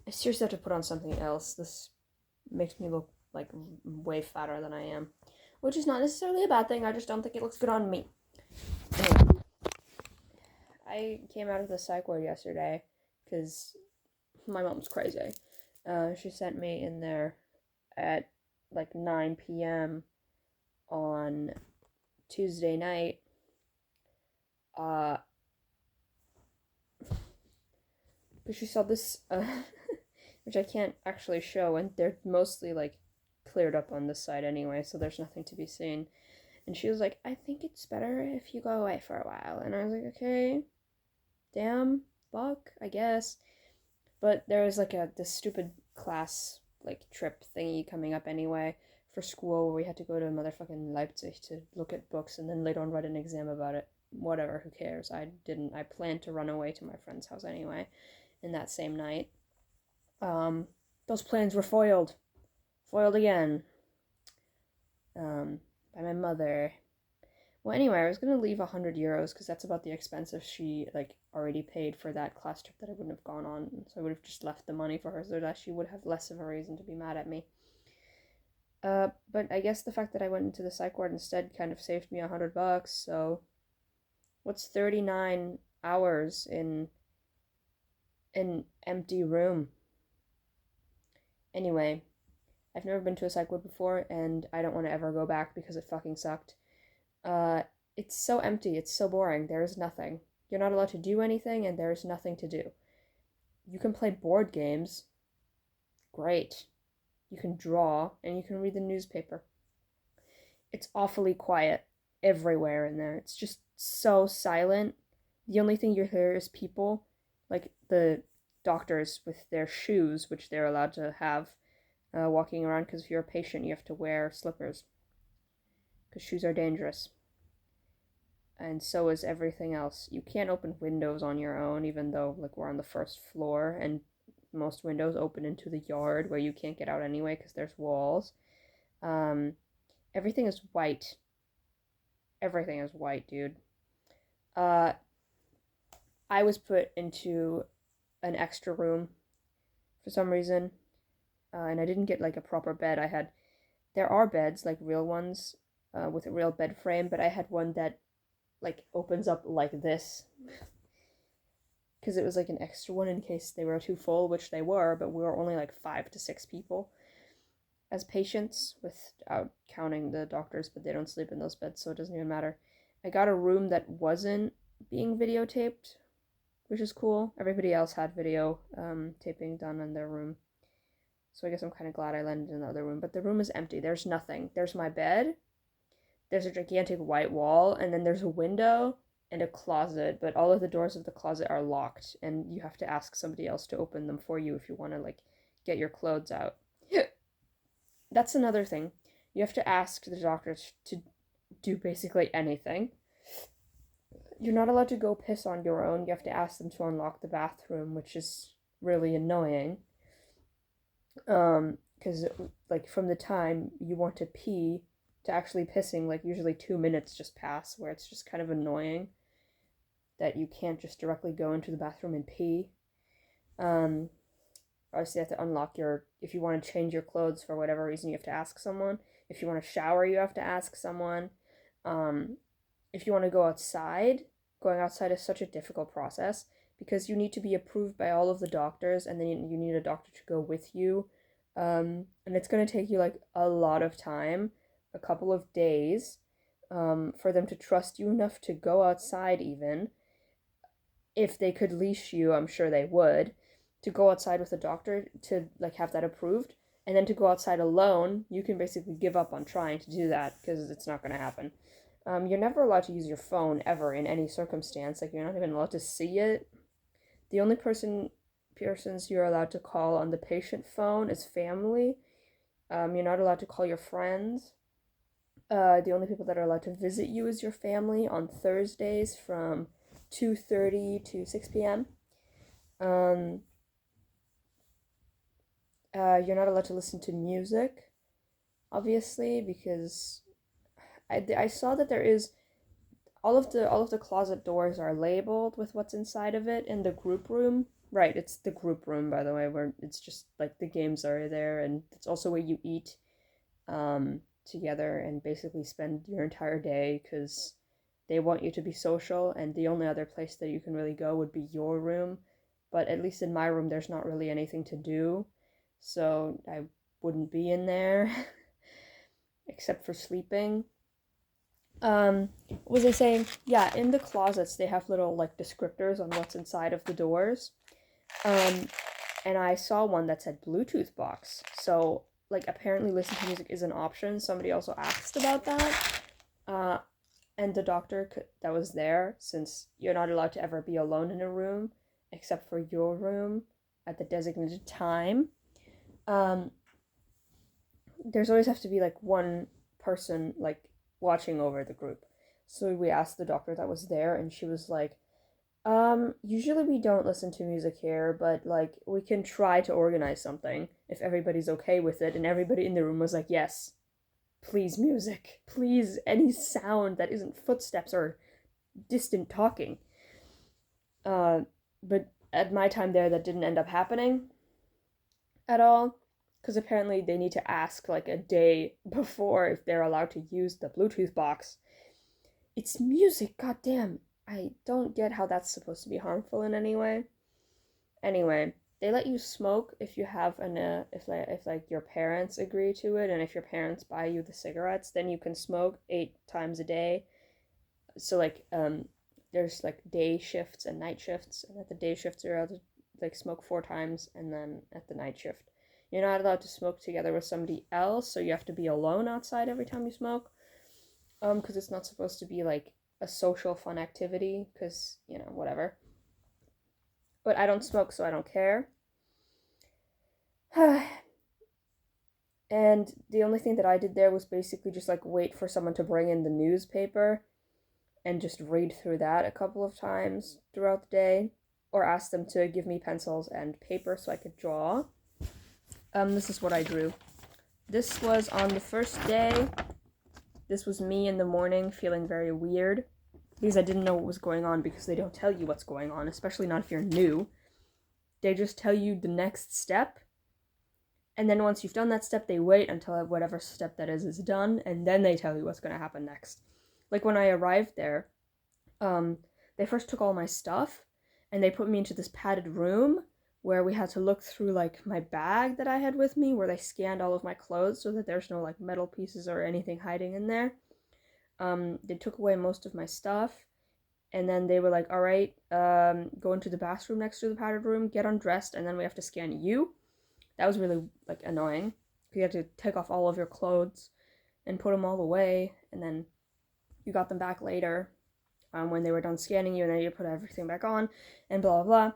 I seriously have to put on something else. This makes me look like way fatter than I am, which is not necessarily a bad thing. I just don't think it looks good on me. Anyway, I came out of the psych ward yesterday because my mom's crazy. She sent me in there at like 9 p.m. on Tuesday night. Uh, but she saw this, which I can't actually show, and they're mostly like cleared up on this side anyway, so there's nothing to be seen. And she was like, I think it's better if you go away for a while. And I was like, okay, damn, fuck, I guess. But there was like this stupid class like trip thingy coming up anyway for school where we had to go to motherfucking Leipzig to look at books and then later on write an exam about it. Whatever, who cares? I planned to run away to my friend's house anyway in that same night. Those plans were foiled. Foiled again. By my mother. Well, anyway, I was gonna leave €100 because that's about the expenses she like already paid for that class trip that I wouldn't have gone on. So I would have just left the money for her so that she would have less of a reason to be mad at me. But I guess the fact that I went into the psych ward instead kind of saved me $100. So, what's 39 hours in an empty room? Anyway, I've never been to a psych ward before, and I don't want to ever go back because it fucking sucked. It's so empty, it's so boring, there's nothing. You're not allowed to do anything, and there's nothing to do. You can play board games. Great. You can draw, and you can read the newspaper. It's awfully quiet everywhere in there. It's just so silent. The only thing you hear is people, like the doctors with their shoes, which they're allowed to have, walking around, because if you're a patient, you have to wear slippers, because shoes are dangerous. And so is everything else. You can't open windows on your own, even though like we're on the first floor, and most windows open into the yard where you can't get out anyway because there's walls. Everything is white. Everything is white, dude. Uh, I was put into an extra room for some reason, and I didn't get like a proper bed. There are beds, like real ones, with a real bed frame, but I had one that like opens up like this because it was like an extra one in case they were too full, which they were, but we were only like 5 to 6 people as patients without counting the doctors, but they don't sleep in those beds, so it doesn't even matter. I got a room that wasn't being videotaped, which is cool. Everybody else had video taping done in their room, so I guess I'm kind of glad I landed in the other room. But the room is empty. There's nothing. There's my bed, there's a gigantic white wall, and then there's a window and a closet, but all of the doors of the closet are locked, and you have to ask somebody else to open them for you if you want to like get your clothes out. That's another thing. You have to ask the doctors to do basically anything. You're not allowed to go piss on your own. You have to ask them to unlock the bathroom, which is really annoying. Because like from the time you want to pee to actually pissing, like usually 2 minutes just pass, where it's just kind of annoying that you can't just directly go into the bathroom and pee. Obviously, you have to unlock if you want to change your clothes for whatever reason, you have to ask someone. If you want to shower, you have to ask someone. If you want to go outside, going outside is such a difficult process because you need to be approved by all of the doctors, and then you need a doctor to go with you. And it's going to take you like a lot of time, a couple of days, for them to trust you enough to go outside even. If they could leash you, I'm sure they would, to go outside with a doctor to like have that approved, and then to go outside alone, you can basically give up on trying to do that because it's not going to happen. You're never allowed to use your phone ever in any circumstance. Like you're not even allowed to see it. The only persons you're allowed to call on the patient phone is family. You're not allowed to call your friends. The only people that are allowed to visit you is your family on Thursdays from 2:30 to 6 p.m. You're not allowed to listen to music, obviously, because I saw that there is all of the closet doors are labeled with what's inside of it in the group room, Right, it's the group room, by the way, where it's just like the games are there, and it's also where you eat together and basically spend your entire day because they want you to be social, and the only other place that you can really go would be your room. But at least in my room, there's not really anything to do, so I wouldn't be in there except for sleeping. What was I saying? Yeah, in the closets, they have little like descriptors on what's inside of the doors. Um, and I saw one that said Bluetooth box. So, like, apparently listen to music is an option. Somebody also asked about that. Uh, and the doctor that was there, since you're not allowed to ever be alone in a room, except for your room at the designated time, um, there's always have to be, like, one person, like, watching over the group. So we asked the doctor that was there, and she was like, usually we don't listen to music here, but like we can try to organize something if everybody's okay with it. And everybody in the room was like, yes, please music. Please any sound that isn't footsteps or distant talking. But at my time there, that didn't end up happening at all. Because apparently they need to ask like a day before if they're allowed to use the Bluetooth box. It's music, goddamn. I don't get how that's supposed to be harmful in any way. Anyway, they let you smoke if you have if like your parents agree to it, and if your parents buy you the cigarettes, then you can smoke 8 times a day. So like there's like day shifts and night shifts, and at the day shifts you're allowed to like smoke 4 times, and then at the night shift you're not allowed to smoke together with somebody else, so you have to be alone outside every time you smoke. Because it's not supposed to be like a social fun activity, because, you know, whatever. But I don't smoke, so I don't care. And the only thing that I did there was basically just like wait for someone to bring in the newspaper and just read through that a couple of times throughout the day, or ask them to give me pencils and paper so I could draw. This is what I drew. This was on the first day. This was me in the morning feeling very weird because I didn't know what was going on, because they don't tell you what's going on, especially not if you're new. They just tell you the next step, and then once you've done that step, they wait until whatever step that is done, and then they tell you what's going to happen next. Like when I arrived there, they first took all my stuff, and they put me into this padded room where we had to look through like my bag that I had with me, where they scanned all of my clothes so that there's no like metal pieces or anything hiding in there. They took away most of my stuff, and then they were like, all right, go into the bathroom next to the padded room, get undressed, and then we have to scan you. That was really like annoying. You had to take off all of your clothes and put them all away, and then you got them back later when they were done scanning you, and then you put everything back on, and blah blah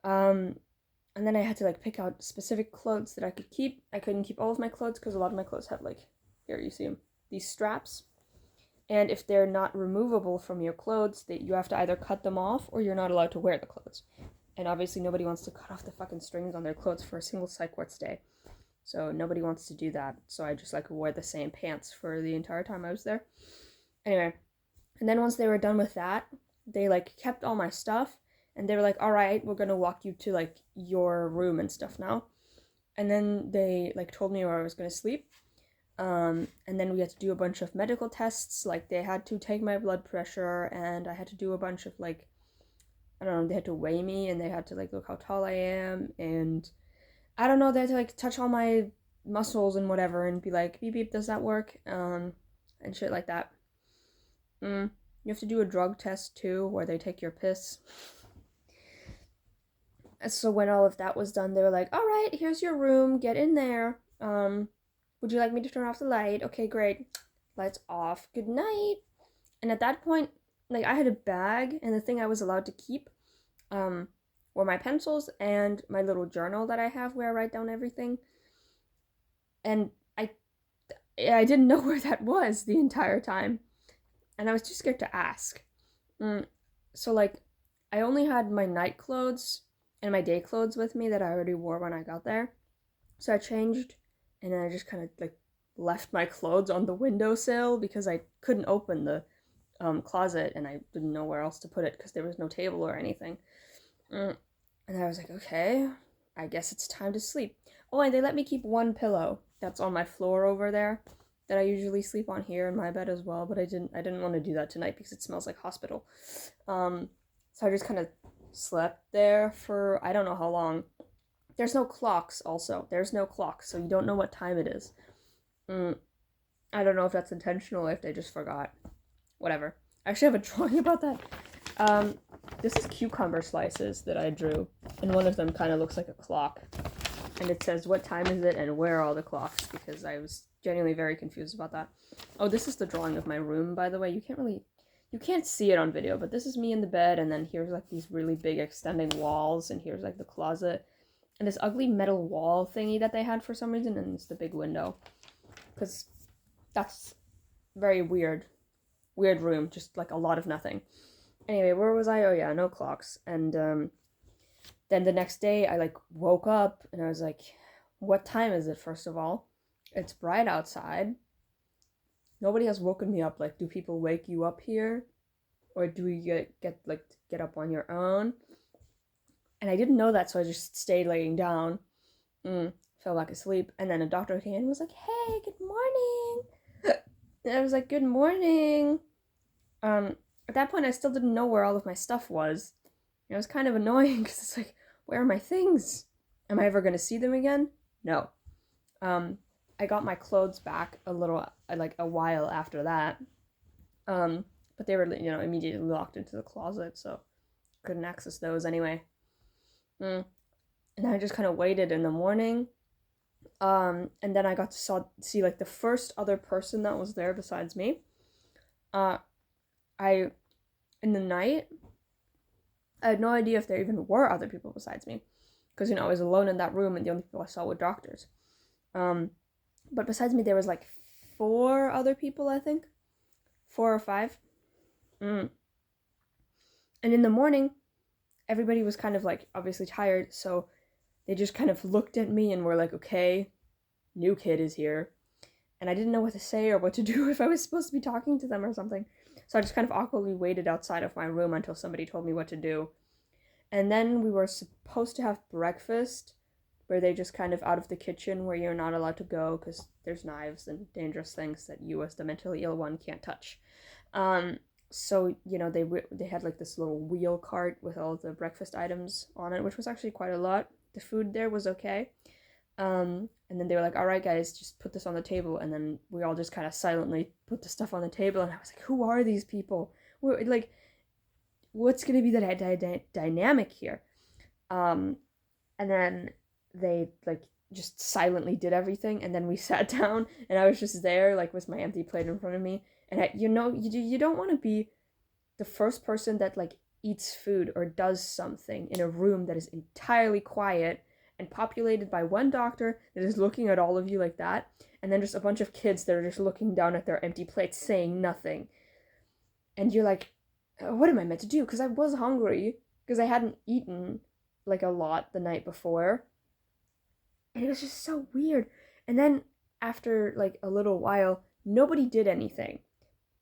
blah. And then I had to like pick out specific clothes that I could keep. I couldn't keep all of my clothes because a lot of my clothes have like, here you see them, these straps. And if they're not removable from your clothes, you have to either cut them off or you're not allowed to wear the clothes. And obviously nobody wants to cut off the fucking strings on their clothes for a single Psych Ward stay. So nobody wants to do that. So I just like wore the same pants for the entire time I was there. Anyway, and then once they were done with that, they like kept all my stuff. And they were like, all right, we're going to walk you to, like, your room and stuff now. And then they, like, told me where I was going to sleep. And then we had to do a bunch of medical tests. Like, they had to take my blood pressure, and I had to do a bunch of, like, I don't know, they had to weigh me, and they had to, like, look how tall I am. And I don't know, they had to, like, touch all my muscles and whatever and be like, beep, beep, does that work? And shit like that. You have to do a drug test, too, where they take your piss. So when all of that was done, they were like, all right, here's your room, get in there. Would you like me to turn off the light? Okay, great. Lights off. Good night. And at that point, like, I had a bag, and the thing I was allowed to keep were my pencils and my little journal that I have where I write down everything. And I didn't know where that was the entire time. And I was too scared to ask. So, like, I only had my night clothes and my day clothes with me that I already wore when I got there. So I changed, and then I just kind of like left my clothes on the windowsill because I couldn't open the closet, and I didn't know where else to put it because there was no table or anything. And I was like, okay, I guess it's time to sleep. Oh, and they let me keep one pillow that's on my floor over there that I usually sleep on here in my bed as well, but I didn't want to do that tonight because it smells like hospital. So I just kind of slept there for I don't know how long. There's no clocks also. There's no clocks, so you don't know what time it is. Mm, I don't know if that's intentional or if they just forgot. Whatever. I actually have a drawing about that. Um, this is cucumber slices that I drew, and one of them kind of looks like a clock. And it says, what time is it and where are all the clocks? Because I was genuinely very confused about that. Oh, this is the drawing of my room, by the way. You can't see it on video, but this is me in the bed, and then here's like these really big extending walls, and here's like the closet, and this ugly metal wall thingy that they had for some reason, and it's the big window. Because that's very weird. Weird room, just like a lot of nothing. Anyway, where was I? Oh yeah, no clocks. And then the next day I like woke up and I was like, what time is it, first of all? It's bright outside. Nobody has woken me up. Like, do people wake you up here? Or do you get up on your own? And I didn't know that, so I just stayed laying down. Fell back asleep. And then a doctor came in and was like, hey, good morning. And I was like, good morning. At that point, I still didn't know where all of my stuff was. It was kind of annoying because it's like, where are my things? Am I ever going to see them again? No. I got my clothes back a while after that. But they were, immediately locked into the closet, so couldn't access those anyway. And I just kind of waited in the morning. And then I got to see like the first other person that was there besides me. In the night, I had no idea if there even were other people besides me. Because, I was alone in that room and the only people I saw were doctors. But besides me, there was like 4 other people, I think. 4 or 5. And in the morning, everybody was kind of like obviously tired, so they just kind of looked at me and were like, okay, new kid is here. And I didn't know what to say or what to do, if I was supposed to be talking to them or something. So I just kind of awkwardly waited outside of my room until somebody told me what to do. And then we were supposed to have breakfast, where they just kind of out of the kitchen, where you're not allowed to go because there's knives and dangerous things that you as the mentally ill one can't touch. So, they had like this little wheel cart with all the breakfast items on it, which was actually quite a lot. The food there was okay. And then they were like, all right, guys, just put this on the table. And then we all just kind of silently put the stuff on the table. And I was like, who are these people? Like, what's going to be the dynamic here? And then they, like, just silently did everything. And then we sat down, and I was just there, like, with my empty plate in front of me. And, you don't want to be the first person that, like, eats food or does something in a room that is entirely quiet and populated by one doctor that is looking at all of you like that, and then just a bunch of kids that are just looking down at their empty plates saying nothing. And you're like, what am I meant to do? Because I was hungry, because I hadn't eaten like a lot the night before. And it was just so weird. And then after like a little while, nobody did anything.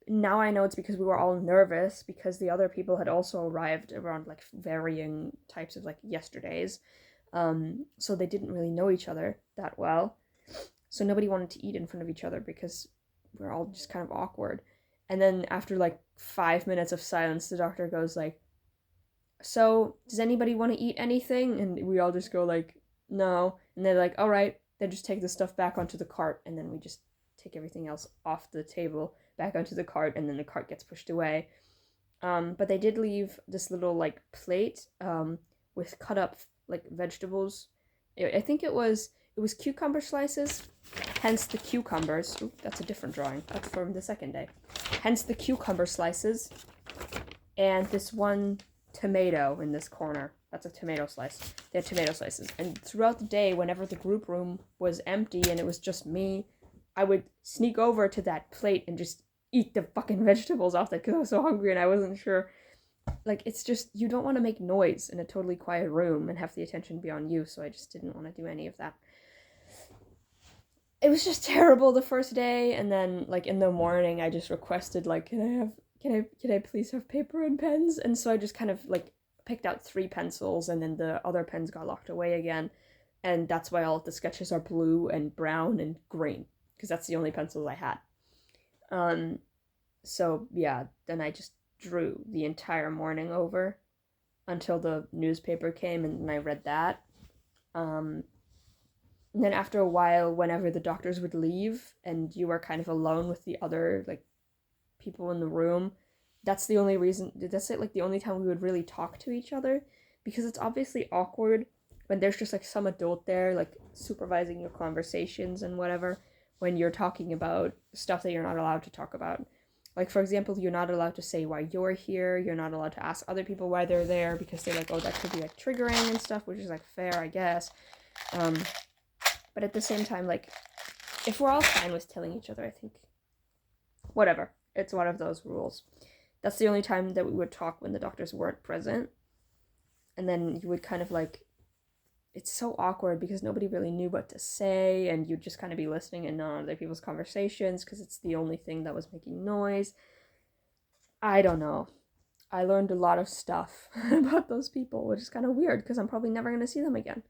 Now I know it's because we were all nervous, because the other people had also arrived around like varying types of like yesterdays. So they didn't really know each other that well. So nobody wanted to eat in front of each other because we're all just kind of awkward. And then after like 5 minutes of silence, the doctor goes like, so does anybody want to eat anything? And we all just go like, no. And they're like, all right, then just take the stuff back onto the cart. And then we just take everything else off the table back onto the cart, and then the cart gets pushed away. But they did leave this little like plate with cut up like vegetables. I think it was cucumber slices, hence the cucumbers. Ooh, that's a different drawing. That's from the second day. Hence the cucumber slices, and this one tomato in this corner. That's a tomato slice. They had tomato slices. And throughout the day, whenever the group room was empty and it was just me, I would sneak over to that plate and just eat the fucking vegetables off that because I was so hungry and I wasn't sure. Like, it's just, you don't want to make noise in a totally quiet room and have the attention be on you, so I just didn't want to do any of that. It was just terrible the first day, and then, like, in the morning, I just requested, like, can I please have paper and pens? And so I just kind of, like, picked out 3 pencils, and then the other pens got locked away again, and that's why all of the sketches are blue and brown and green, because that's the only pencils I had. So yeah, then I just drew the entire morning over until the newspaper came, and then I read that. And then after a while, whenever the doctors would leave and you were kind of alone with the other like people in the room, that's the only reason, that's like the only time we would really talk to each other, because it's obviously awkward when there's just like some adult there like supervising your conversations and whatever, when you're talking about stuff that you're not allowed to talk about. Like, for example, you're not allowed to say why you're here, you're not allowed to ask other people why they're there, because they're like, oh, that could be like triggering and stuff, which is like fair, I guess. But at the same time, like, if we're all fine with telling each other, I think, whatever, it's one of those rules. That's the only time that we would talk, when the doctors weren't present. And then you would kind of like, it's so awkward because nobody really knew what to say, and you'd just kind of be listening in on other people's conversations because it's the only thing that was making noise. I don't know. I learned a lot of stuff about those people, which is kind of weird because I'm probably never going to see them again.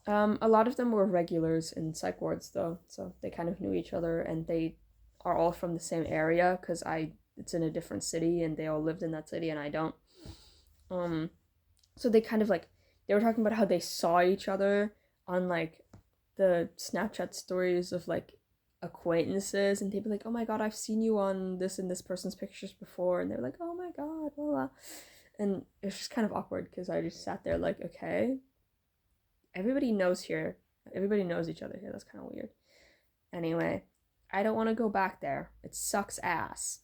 A lot of them were regulars in psych wards though, so they kind of knew each other, and they are all from the same area because it's in a different city and they all lived in that city and I don't. So they kind of like, they were talking about how they saw each other on like the Snapchat stories of like acquaintances, and they'd be like, oh my god, I've seen you on this and this person's pictures before, and they're like, oh my god, blah, blah. And it's just kind of awkward because I just sat there like, okay, everybody knows here, everybody knows each other here, that's kind of weird. Anyway, I don't want to go back there, it sucks ass.